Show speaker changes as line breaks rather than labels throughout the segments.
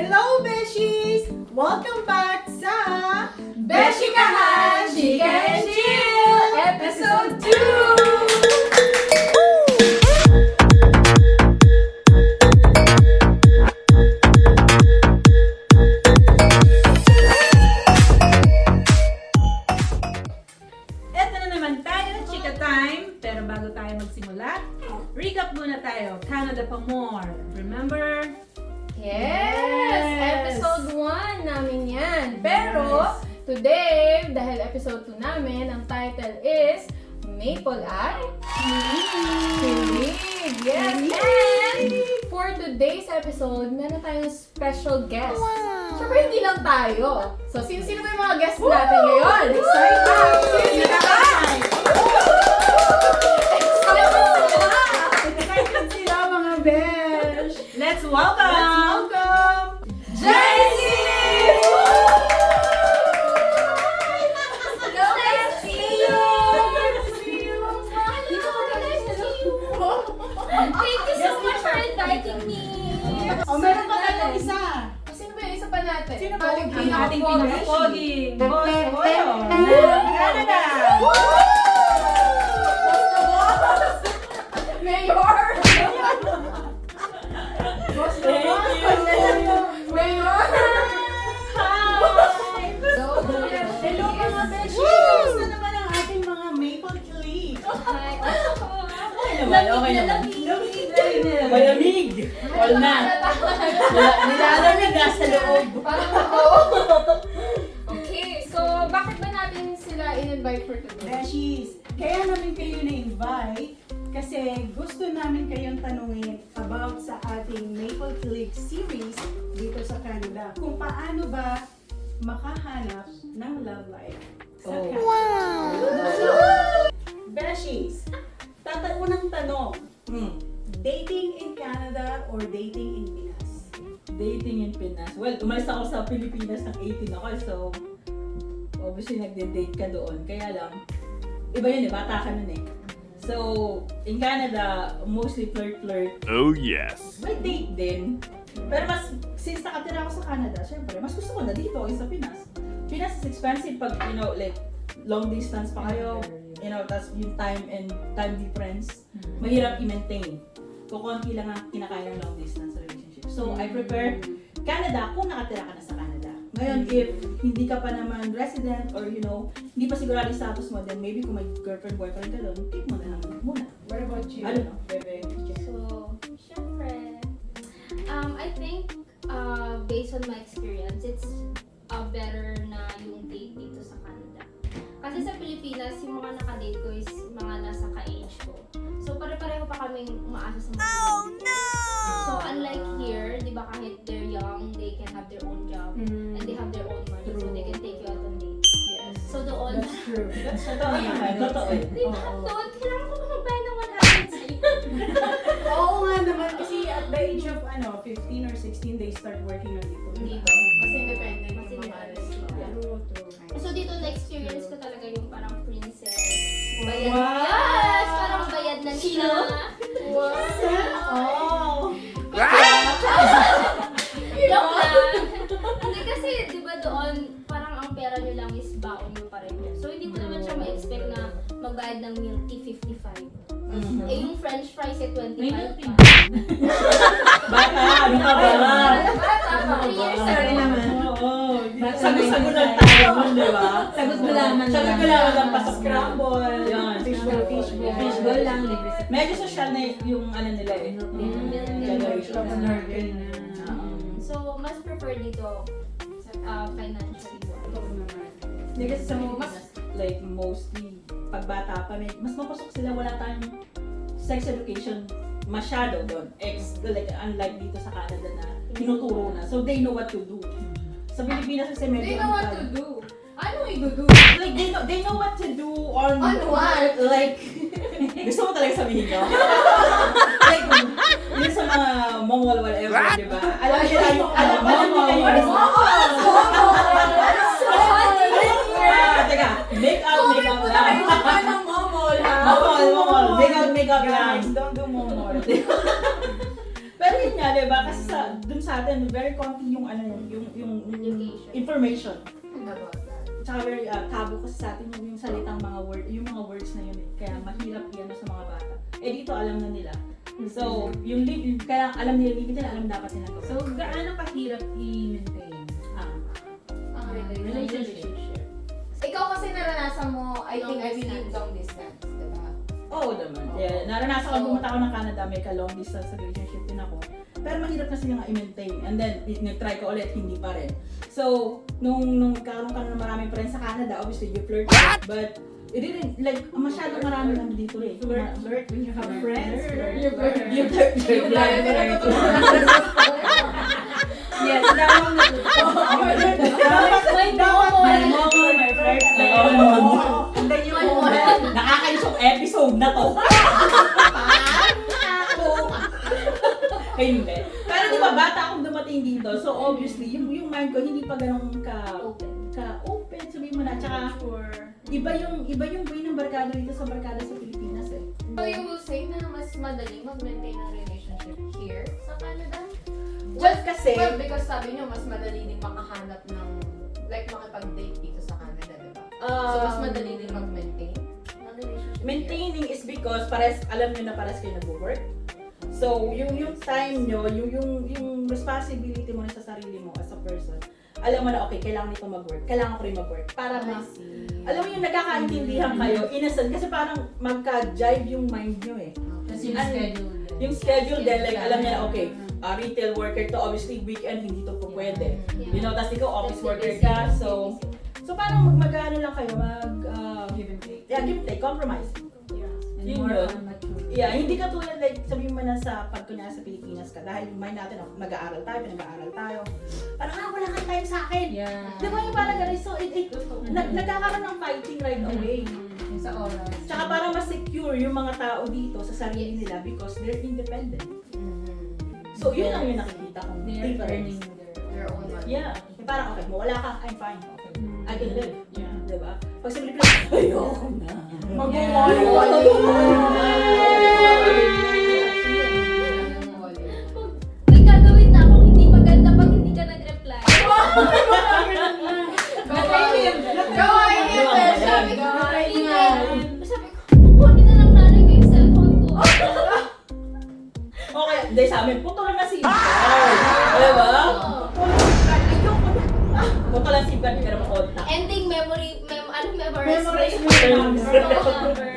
Hello, Beshies! Welcome back sa
Beshi Kahan, Chika and Chill, Episode 2!
Eto na naman tayo, Chika Time! Pero bago tayo magsimula, recap muna tayo. Canada pa more. Remember?
Yes! Episode 1 namin yan. Pero, today, dahil episode 2 namin, ang title is Maple at Kilig. Yes! And for today's episode, meron tayong special guest. Siyempre, hindi lang tayo. So, sino ba yung mga guests natin ngayon? Excited! Sino ba?
Excited sila, mga Besh! Let's welcome!
Jessie! Hello, Jessie! Thank you so much for inviting me.
O, meron pa tayong isa.
Sino ba yung isa pa natin?
Sino ba?
Ating
Ang ating pinaka-poging boss Boyo ng Canada!
Mayor! Boss na Mayor!
Hi!
Hello mga
Beshi! Kamusta naman ang ating mga maple clique?
Hi!
Okay naman. Malamig! All na. Nilalamig na sa loob.
Okay, so bakit ba natin sila in-invite for today?
Beshies, kaya namin kayo na-invite kasi gusto namin kayong tanungin about sa ating Maple Click series dito sa Canada. Kung paano ba makahanap ng love life sa Canada. Beshies, unang tanong, dating in Canada or dating in Pinas?
Dating in Pinas. Well, umalis ako sa Pilipinas ng 18 ako, so obviously nagde-date ka doon. Kaya lang, iba yun eh, bata ka nun eh. So, in Canada, mostly flirt-flirt.
Oh yes.
May date din. Pero since nakatira ako sa Canada, syempre, mas gusto ko na dito kaysa sa Pinas. Pinas is expensive pag, like, long distance pa kayo. Tas yung time difference, mahirap i-maintain. Kukunti lang ang kinakaya ng long distance relationship. So, I prefer Canada kung nakatira ka na sa Canada. Ngayon, if hindi ka pa naman resident or hindi pa sigurado yung status mo, then maybe kung may girlfriend, boyfriend ka doon, keep mo na lang muna.
What about you?
I don't know, bebe.
So, syempre, I think based on my experience, it's better na yung date dito sa Canada. Kasi sa Pilipinas, yung mga nakadate ko is mga nasa ka-age ko. So, pare-pareho pa kaming umaasa sa mga So, unlike here, di ba kahit they're young, they can have their own job and they have their own money, so they can take you out on dates.
Yes.
So, doon,
That's true. That's
Totoo naman, totoo.
di ba, doon, kailangan ko ba magbayad ng 100 sa'yo?
Oo nga naman kasi at the age of 15 or 16 they start working na dito.
Dito.
Mas independent
Mas
yung mga alis.
independent.
True.
So dito na-experience ko talaga yung parang princess. Bayad.
Wow!
Yes! Parang bayad na siya.
Oh!
Joke lang. Hindi kasi, di ba doon, parang ang pera nyo lang is baon nyo pa rin. So hindi mo naman siya ma-expect na magbayad ng milk tea 55. Eh yung french fries eh 25 pa.
Bata, ano ka ba?
Bata pa. 3 years
Sorry
old.
naman.
Oo. Sagot-sagot lang tayo nun, di ba?
Sagot gulaman lang.
Sagot gulaman lang, pasok
Scramble.
Yan.
Fishball.
Fishball lang, libre sa
Medyo social na yung nila eh. Generation.
So mas prefer dito financially wise.
Hindi kasi sa mas, like, mostly, pag bata pa, mas mapasok sila, wala tayong sex education masyado doon. Like, unlike dito sa Canada na tinuturo na. So, they know what to do. Sa Pilipinas kasi medyo...
They know what to do. Anong i-do?
Like, they know what to do on
what?
Like, gusto mo talaga sabihin ko? Like, yun sa mga mongol, whatever, di ba? Alam nila yung... Alam nila yung... Teka, make out lang.
Anong momol, ha?
Momol. Make out lang.
Guys, don't do momol.
Pero yun nga, diba? Kasi dun sa atin, very konti yung
Education.
information.
About that.
Tsaka very tabo kasi sa atin yung salitang yung mga words na yun. Kaya mahirap yan sa mga bata. Dito alam na nila. So, kaya alam nila limit nila, alam dapat nila gawin.
So, gaano kahirap i-maintain
Ang
relationship?
Ikaw kasi naranasan mo, I believe long distance, diba?
Oo naman. Yeah, naranasan ko, pumunta ako ng Canada, may ka-long distance relationship din ako. Pero mahirap na sila nga i-maintain. And then, nag-try ko ulit, hindi pa rin. So, nung karoon ka na ng maraming friends sa Canada, obviously you flirt. But, it didn't, like, masyadong marami lang dito eh.
Flirt when you have friends.
You flirt. Yes, lamang na
May
momol, my flirt. And then yung nakakaisong episode na to. Hindi. Pero di ba, bata akong dumating dito. So obviously, yung mind ko hindi pa ganun ka-open. Sabihin mo na. Tsaka, iba yung way ng barkada dito sa barkada sa Pilipinas eh.
So you will say na mas madali mag-maintain ang relationship here sa Canada? Well, because sabi nyo, mas madali din makahanap ng, like, makipag-date dito sa Canada, diba? So mas madali din mag-maintain ng relationship
Maintaining is because alam nyo na pares kayo nag-work. So, yung time nyo, yung responsibility mo na sa sarili mo as a person, alam mo na, okay, kailangan nito mag-work. Kailangan ko rin mag-work. Para alam mo yung nagkakaintindihan kayo, innocent, kasi parang magka-jive yung mind nyo eh.
Kasi yung schedule.
Yung schedule din, like, alam niya na, okay, retail worker to, obviously, weekend, hindi to po pwede. You know, tapos ikaw, office worker ka, so parang mag-ano lang kayo,
Give and take.
yeah, give and take, compromise.
And
Yun
more
yun.
on mature.
Yeah, hindi ka tulad, like, sabihin mo na pag kunyari sa Pilipinas ka, dahil yung mind natin, nag-aaral tayo, pinag-aaral tayo. Parang, wala kang time sa akin.
Yeah.
Di ba yung parang gano'n? So, nagkakaroon ng fighting right away.
Yung sa oras.
Tsaka parang mas secure yung mga tao dito sa sarili nila because they're independent. So, yun lang yung nakikita kong
They're earning
difference.
their own money.
Yeah. Parang, okay, mawala ka, I'm fine. Okay. I can live.
Yeah.
Diba? Pag sa Pilipinas, ayoko na.
May gagawin na akong hindi maganda pag hindi ka nag-reply. Sabi ko, kukunin na lang nanay ko yung cellphone ko.
Okay, dahil sa amin, puto lang na SIM card. Diba? Ayoko na. Puto lang SIM card, hindi ka na makontak.
Ending memory,
Memorize mo
phone
yung
number.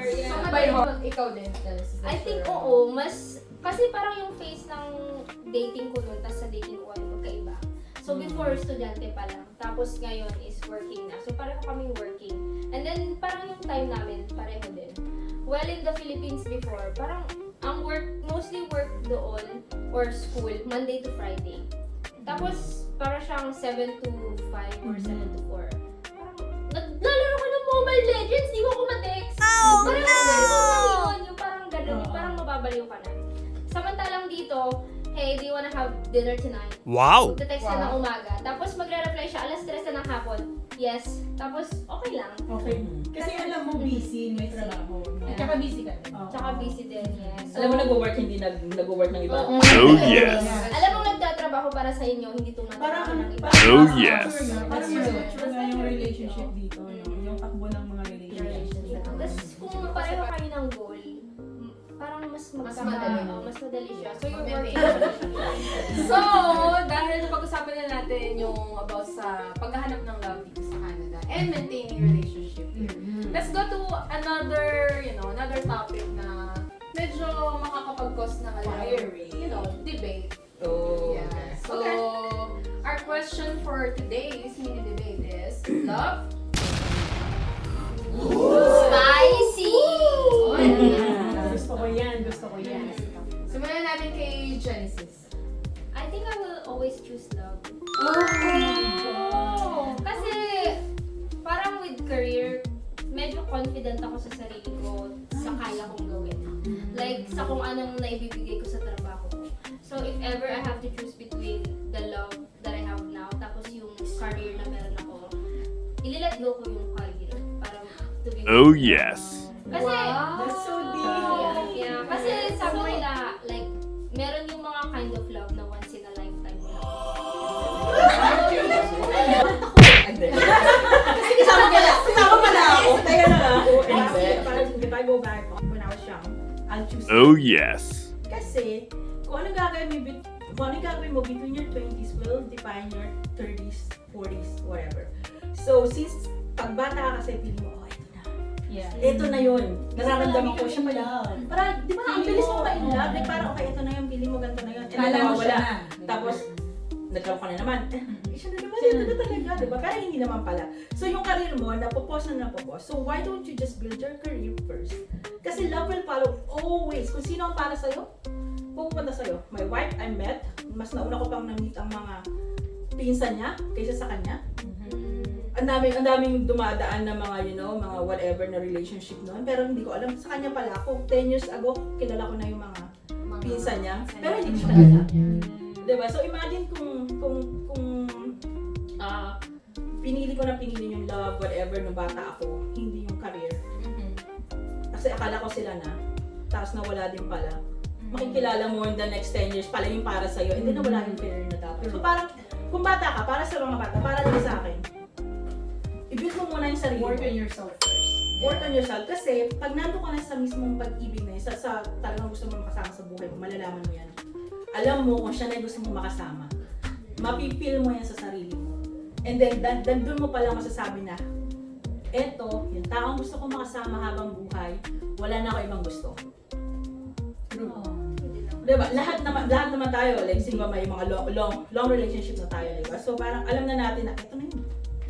Yeah.
So, by heart, ikaw din.
I think oo, kasi parang yung phase ng dating ko nun, tas sa dating ko ay magkaiba. So before, estudyante pa lang. Tapos ngayon is working na. So pareho kaming working. And then parang yung time namin, pareho din. Well, in the Philippines before, parang ang mostly work doon, or school, Monday to Friday. Tapos, parang siyang 7 to 5 or 7 to 4. Parang, naglalaro ka ng Mobile Legends, di mo ako ma-text. Parang yun, yung parang ganun, yung parang mababaliw ka na. Samantalang dito, hey, do you wanna have dinner tonight?
Wow!
Magte-text ka ng umaga. Tapos magre-reply siya, alas 3 na ng hapon. Yes. Tapos, okay lang.
Okay. Kasi alam mo, busy, may trabaho.
At saka busy ka din.
Tsaka busy din, yes. So,
Alam mo, nag-work, hindi nag-work ng iba.
Oo.
Oh, yes.
Alam mo, nagtatrabaho para sa inyo, hindi tumatrabaho ng iba.
Oh, yes.
Parang mas mature nga yung relationship dito. Yung takbo ng mga relationship.
Tapos, kung pareho kayo ng goal, parang mas
madali.
mas madali siya. So, you're
Mag-maintain.
working.
So, dahil napag-usapan na natin yung about sa paghahanap ng love dito sa Canada and maintaining relationship here. Let's go to another topic na medyo makakapag-cause ng debate.
Oh.
Yeah. So, our question for today's mini debate is love.
Spicy!
Gusto ko yan, gusto ko yan.
Simulan natin kay Genesis.
I think I will always choose love.
Oh!
Kasi, parang with career, medyo confident ako sa sarili ko sa kaya kong gawin. Like, sa kung anong naibibigay ko sa trabaho ko. So, if ever I have to choose between the love that I have now, tapos yung career na meron ako, ililet go ko yung career para to be
Oh, yes.
Kasi,
That's so deep.
yeah, kasi sabi nila, like, meron yung mga kind of
I'll choose
Oh yes.
Kasi, kung anong gagawin mo between your 20s will define your 30s, 40s, whatever. So, since pagbata ka kasi, feeling mo, oh, ito na.
Yeah.
Ito na yun. Nararamdaman ko siya
Palagi
pala.
ka in love.
Parang, di ba, ang
Feeling
bilis
mo,
mo ma-in-love.
oo.
Like, parang, okay, ito na yun, feeling mo, ganito na yun. And then,
Kala mo siya
nawawala.
na.
Tapos, nagkaroon ka na naman. Siya na naman, ito na talaga, di ba? Pero hindi naman pala. So, yung career mo, napopos na napopos. So, why don't you just build your career first? Kasi love will follow always. Kung sino ang para sa'yo, pupunta sa'yo. My wife, I met. Mas nauna ko pang na-meet ang mga pinsan niya kaysa sa kanya. Ang daming dumadaan na mga, you know, mga whatever na relationship noon. Pero hindi ko alam. Sa kanya pala ako. 10 years ago, kilala ko na yung mga pinsan niya. Pero hindi ko siya talaga. Diba? So imagine kung pinili yung love, whatever, nung bata ako, hindi yung career. Kasi akala ko sila na, tapos nawala din pala. Makikilala mo in the next 10 years pala yung para sa'yo, and then nawala yung career na dapat. So parang, kung bata ka, para sa mga bata, para lang sa akin, i-build mo muna yung sarili mo.
Work on yourself first.
Work on yourself. Kasi, pag nandun ka na sa mismong pag-ibig na yun, sa talagang gusto mo makasama sa buhay mo, malalaman mo yan. Alam mo kung siya na yung gusto mo makasama. Mapipil mo yan sa sarili mo. And then doon mo palang masasabi na, eto, yung taong gusto ko makasama habang buhay, wala na ako ibang gusto. Diba? Lahat naman tayo, like, sino may mga long relationship na tayo, diba? So, parang alam na natin na, eto na yun.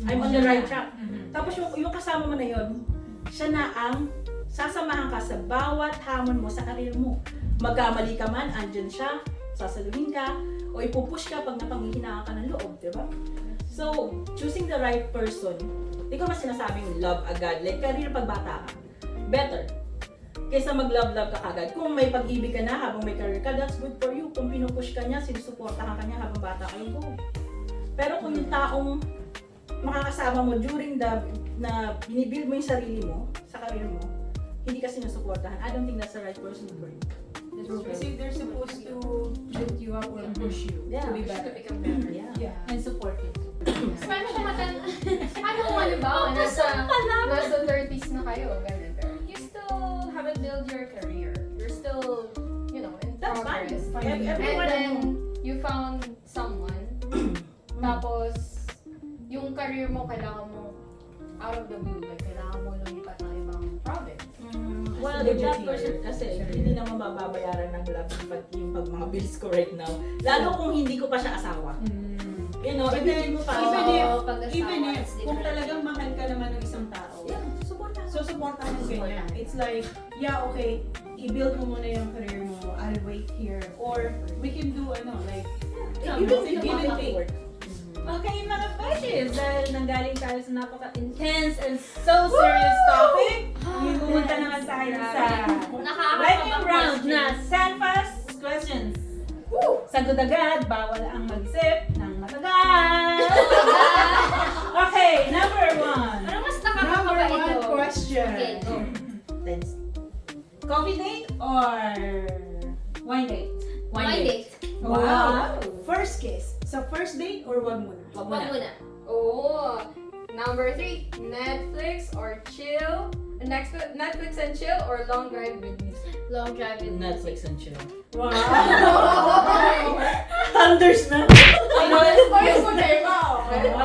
I'm on the right track. Tapos yung kasama mo na yun, siya na ang sasamahan ka sa bawat hamon mo sa karir mo. Magkamali ka man, andyan siya, sasaluhin ka, o ipupush ka pag napanghihinaan ka ng loob, diba? So, choosing the right person, di ko mas sinasabing love agad, like career pag bata ka, better. Kaysa mag-love ka kagad. Kung may pag-ibig ka na habang may career ka, that's good for you. Kung pinupush ka niya, sinusuportahan ka niya habang bata ka, go. Pero kung yung taong makakasama mo during na binibuild mo yung sarili mo, sa career mo, hindi ka sinusuportahan, I don't think that's the right person for you.
Kasi they're supposed to lift you up or push you
Yeah.
to be better.
Yeah.
And support you.
Paano kung halimbawa, nasa 30s na kayo, ganun, pero you still haven't built your career. You're still, you know, in
That's fine.
progress. And
Everyone,
then, you found someone, tapos, yung career mo, kailangan mo, out of the blue, like, kailangan mo lumipat ng ibang province.
well, if that person, kasi hindi naman mababayaran ng love yung pag mga bills ko right now. Lalo kung hindi ko pa siya asawa. You know,
But then,
mo pa.
even if, kung talagang mahal ka naman ng isang tao,
Yeah, supportahan.
so supportahan mo ganyan. It's like, yeah, okay, i-build mo muna yung career mo, I'll wait here. Or, we can do, like,
You can
give and take.
Okay, mga besties, dahil nanggaling tayo sa napaka-intense and so serious topic, pumunta naman tayo sa lightning round na Sanfast questions. Sagot agad, bawal ang mag-isip ng matagal. Okay, number 1.
Pero mas
Number
nakakakaba
one
ito.
question.
Okay, go.
Thanks.
Coffee date or wine date?
Wine date.
Wow! First kiss. So, first date or wag muna?
Wag
Wag
muna.
muna.
Oh, number 3, Netflix or chill? Netflix and chill or long drive with music?
Long drive with
Netflix and chill.
Wow!
Thunders na!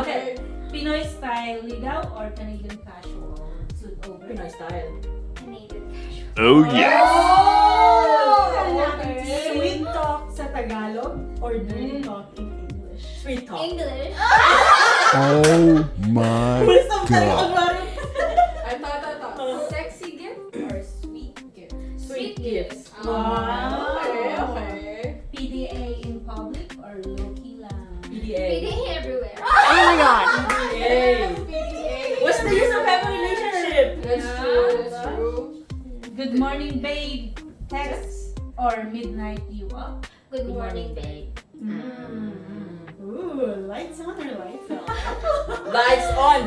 Okay. Pinoy style ligaw or Canadian casual? Suit over.
Pinoy style.
Canadian casual.
Oh yes.
Okay. Sweet talk sa Tagalog or dirty talk in English?
Sweet talk.
English.
Oh my
Pulis na tayo
god.
kunwari.
Sexy gift or sweet gift?
Sweet gifts.
Wow.
Okay.
PDA in public or low-key lang?
PDA.
Feeding everywhere.
Oh my god.
PDA. What's the use of having a relationship?
That's true.
Good morning, babe. Text or midnight you up?
Good morning, babe.
Ooh, lights on or lights off?
Lights on.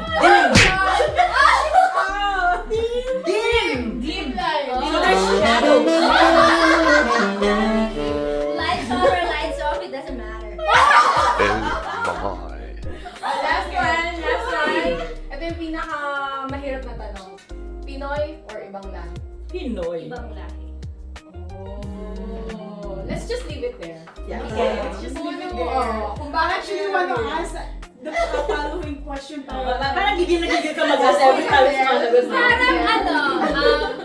Dim. Dim.
Dim
So there's shadows.
Lights on or lights off, it doesn't matter.
Oh my.
Last one. Ito yung mahirap na tanong. Pinoy or ibang lahi?
Pinoy.
Ibang lahi.
Let's just leave it there.
Yeah.
Okay, let's just
Kung
leave it
ano,
there.
kung bakit
Actually,
yun,
want to ask the following question tayo.
Parang gigil na gigil ka mag-ask every time sa mga sagot mo.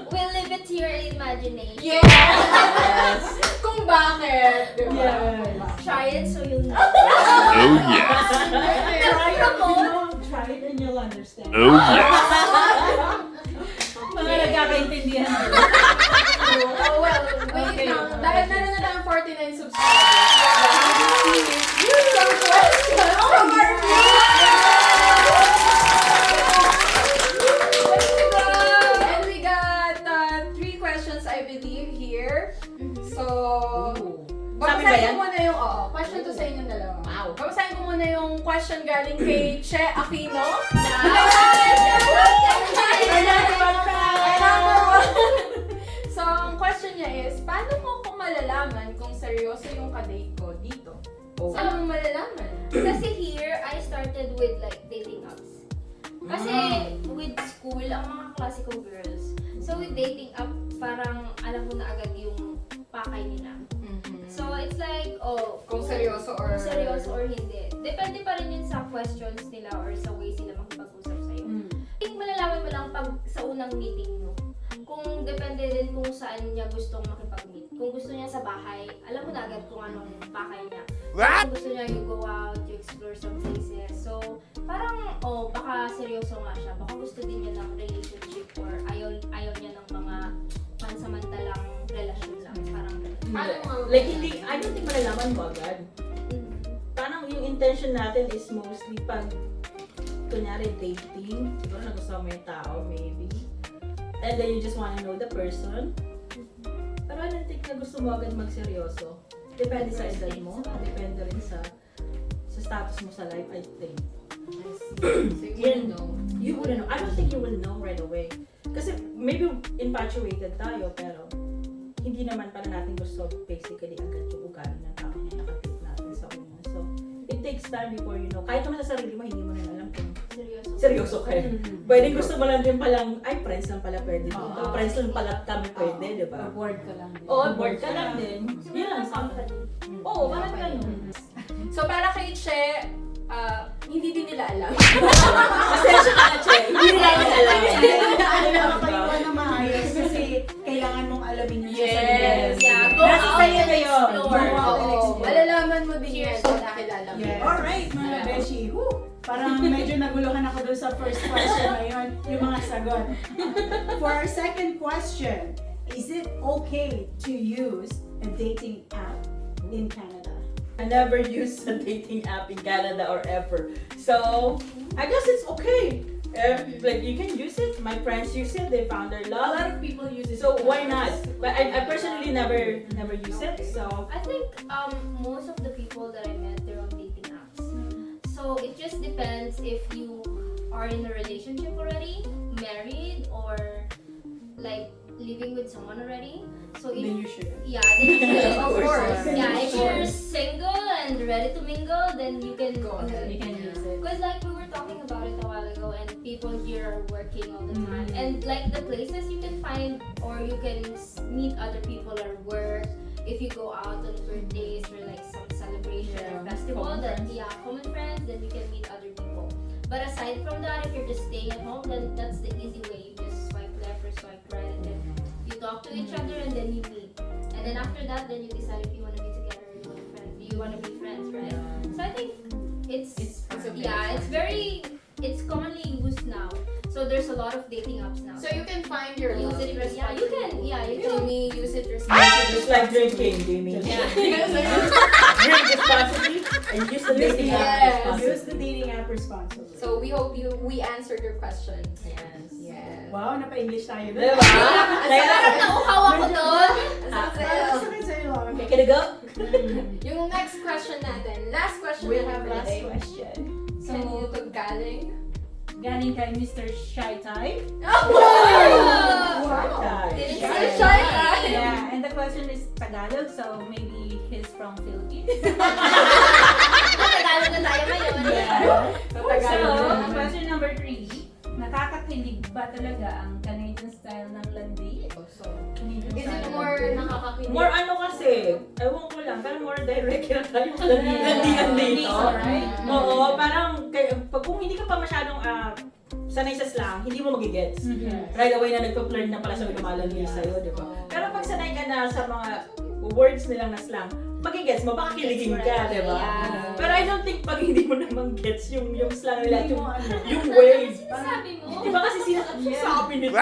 We'll leave it to your imagination.
Yes! Kung bakit, di ba?
Yeah.
Try it so you'll know.
Oh yes.
Try it and you'll understand.
Oh yes.
Mga nagkakaintindihan.
Oh, well, wait
Okay.
lang. Dahil meron na tayong 49 subscribers. Some questions from our And we got 3 questions, I believe, here. So,
Sabi ba
babasahin
yan?
ko muna yung, question to sa inyong dalawa.
Wow.
Babasahin ko muna yung question galing kay Che Aquino. So, ang question niya is, paano ko malalaman kung seryoso yung kadate ko dito?
Oh.
Saan mo malalaman?
Kasi here, I started with like dating apps. Kasi with school, ang mga klase kong girls. So with dating app, parang alam mo na agad yung pakay nila. So it's like,
Kung seryoso or...
kung seryoso or hindi. Depende pa rin yun sa questions nila or sa ways nila makipag-usap sa'yo. I think malalaman mo lang pag sa unang meeting nyo. Kung depende din kung saan niya gustong makipag-meet. Kung gusto niya sa bahay, alam mo na agad kung anong pakay niya. Kung gusto niya you go out, you explore some places. So, parang, baka seryoso nga siya. Baka gusto din niya ng relationship or ayaw niya ng mga pansamantalang relasyon lang. Parang
Like, hindi, I don't think malalaman mo agad. Parang yung intention natin is mostly pag, kunyari, dating. Siguro nagustuhan mo yung tao, maybe. And then you just wanna know the person. Pero I don't think na gusto mo agad magseryoso. Depende sa edad mo. Depende rin sa status mo sa life, I think. You wouldn't know. I don't think you will know right away. Kasi maybe infatuated tayo, pero hindi naman pala natin gusto basically agad yung ugali ng tao na nakatip natin sa una. So, it takes time before you know. Kahit naman sa sarili mo, hindi mo na alam kung seryoso kayo. Pwede gusto mo lang din palang, ay, friends lang pala pwede dito. Friends lang pala kami pwede, di ba?
Bored ka lang.
Oo, bored ka lang din. Yun lang. Oo, parang ganun.
So, para kay Che, hindi din nila alam.
Pasensya ka na, Che. Hindi nila namin alam.
Ano na makaiwan na maayos kasi kailangan mong alamin yung sarili.
Yes.
Yeah, go
Nasa
out
sa'yo
and
na yun.
explore.
Go out and
Oo,
explore.
malalaman mo din yan kung nakilala mo.
Yes. Alright, mga beshi. Parang medyo naguluhan ako dun sa first question na yun, yung mga sagot. For our second question, is it okay to use a dating app in Canada?
I never used a dating app in Canada or ever. So, I guess it's okay. Like, you can use it. My friends use it. They found their love.
of people use it.
So, why not? But I personally never use it. So,
I think most of the people that I met, they're on dating apps. So it just depends if you are in a relationship already, married, or like living with someone already. So if
Then you should.
yeah, then you should.
Of course.
Yeah, if you're single and ready to mingle, then you can
Go ahead.
You can use it.
Because like we were talking about it a while ago, and people here are working all the time, and like the places you can find or you can meet other people or work. If you go out on birthdays or like some celebration or festival,
common
then
friends.
common friends, then you can meet other people. But aside from that, if you're just staying at home, then that's the easy way. You just swipe left or swipe right, and then you talk to each other, and then you meet. And then after that, then you decide if you want to be together or you want to be friends, right? So I think it's
okay.
it's commonly used now. So there's a lot of dating apps now.
So you can find your
use
love.
it responsibly. You can.
Jamie, use it responsibly.
just like drinking, Jamie.
Yeah.
Drink responsibly and use the dating app
Yes.
responsibly.
Use the dating app responsibly.
So we hope we answered your question.
Yes.
Yes.
Wow, napa-English tayo doon.
Diba?
Parang nauhaw ako doon.
Parang sakit sa'yo lang.
Okay, can I go?
Yung next question natin, last question
We
na
have
for
last
today.
question.
So, ito galing.
Galing kay Mr. Shy Type.
Wow.
Didn't
Shy
say
Type.
shy.
Yeah, and the question is Tagalog, so maybe he's from Philippines.
Tagalog na tayo ngayon.
So,
So,
Tagalog.
question number 3. Nakakakilig ba talaga ang Canadian style ng landi? So, Canadian
Is it
style
more
landi.
nakakakilig?
More ano kasi, ewan ko direct na tayo landian dito.
Alright.
Oo, parang kung hindi ka pa masyadong sanay sa slang, hindi mo magigets. Right away na nagpa-flirt na pala siya lumalandi sa'yo, di ba? Pero pag sanay ka na sa mga words nilang na slang, magigets mo, baka kiligin ka, di ba?
Yeah.
Pero I don't think pag hindi mo naman gets yung slang nila,
Hindi mo ano.
yung wave.
Sabi mo.
Di ba kasi sinasabi nito?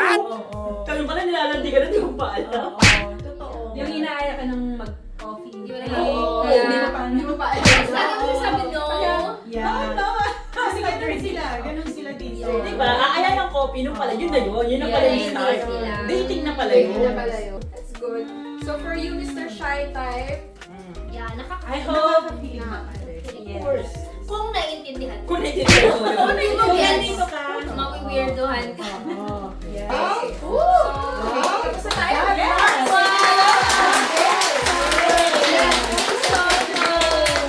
Kayo pala nilalandi ka na, di mo pa alam.
Totoo.
Yung inaaya ka ng mag-coffee.
Di ba
Oo. Hindi mo pa
Sabi mo sabi no.
Yeah. Kasi ganun sila dito.
Di ba? Aaya ng coffee, nung pala, yun na yun. Yun na pala yung
Yeah,
start.
sila.
Dating na pala yun.
Dating na pala yun. That's good. So for you, Mr. Shy type,
Yeah,
I hope,
Yes.
of course,
Kung naiintindihan ko.
kung naiintindihan mo yun.
Kung naiintindihan
Dito ka.
Mawi-weirdohan ka.
Yes.
okay. Gusto tayo?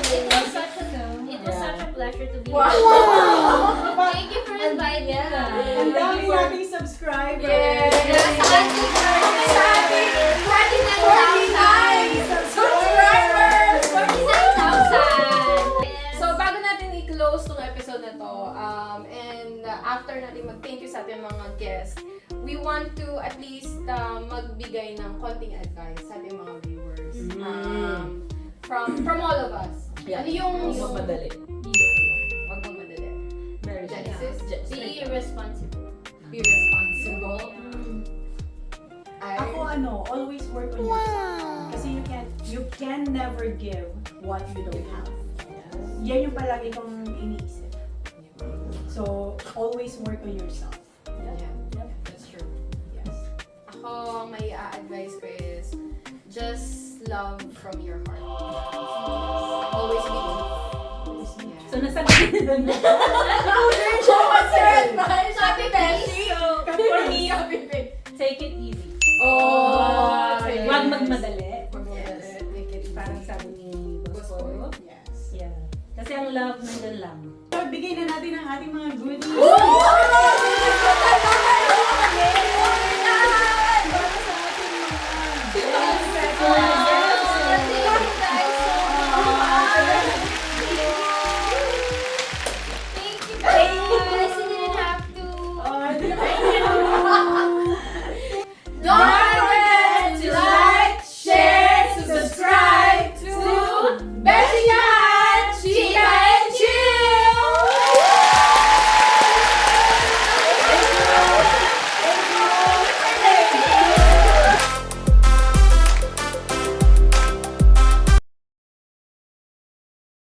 It was such a pleasure to be
Wow.
here. Thank you for inviting us.
Ang dami nating subscribers.
Yes.
Subscribers!
49,000.
So, bago natin i-close tong episode na to, and after natin mag-thank you sa ating mga guests, we want to at least magbigay ng konting advice sa ating mga viewers. From all of us.
Yeah.
Ano yung...
Huwag magmadali.
Huwag magmadali.
Very
Genesis,
Be responsible.
be responsible.
Ako always work on yourself. Kasi you can never give what you don't have. Yan yung palagi kong iniisip. So, always work on yourself.
Yeah, that's true.
Yes.
Ako, may advice ko is just love from your heart. Always be good.
So, nasagot din na.
Happy Beshi!
For me, take it easy.
Oh!
Huwag magmadali.
Yes. Make it
Parang sabi ni Boss Boy.
Yes.
Yeah. Kasi ang love nandyan lang.
So, bigay na natin ang ating mga goodies.
Woo!